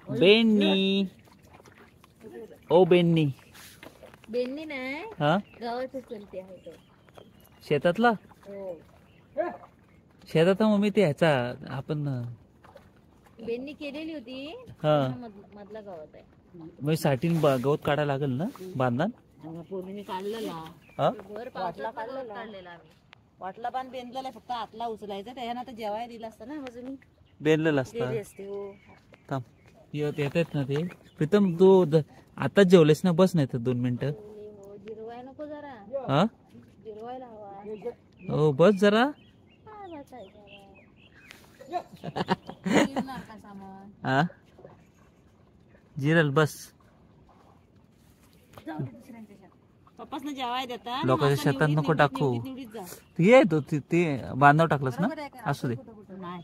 Benny ओ Benny Benny नाही हा गावाचं चलते आहे तो शेतातला हो शेतात मम्मी ते ह्याचा आपण बेन्नी केलेली होती हा मधला गावात आहे मग साठीन गवत काढायला लागेल ना बांधण पूर्णिमे काढलेला हा भर पावसाला काढलेला आम्ही वाटला पण बेंदलेला फक्त आतला उचलायचा त्याच्यानं आता जेवायला दिला असतं ना अजून बेनलेलं असतं असते हो थांब येत येतात ना ते प्रीतम तू आताच जेवलेस ना बस नाही तर 2 मिनिटं हो जिरवाय नको जरा हा जिरवायला हवा हो बस जरा काय बसायचं जिरणार का सामान हा जिरल बस पप्पासनं जेवाय देता लोकांच्या शेतात नको टाकू ये तो ते बांधव टाकलंस ना असू दे नाही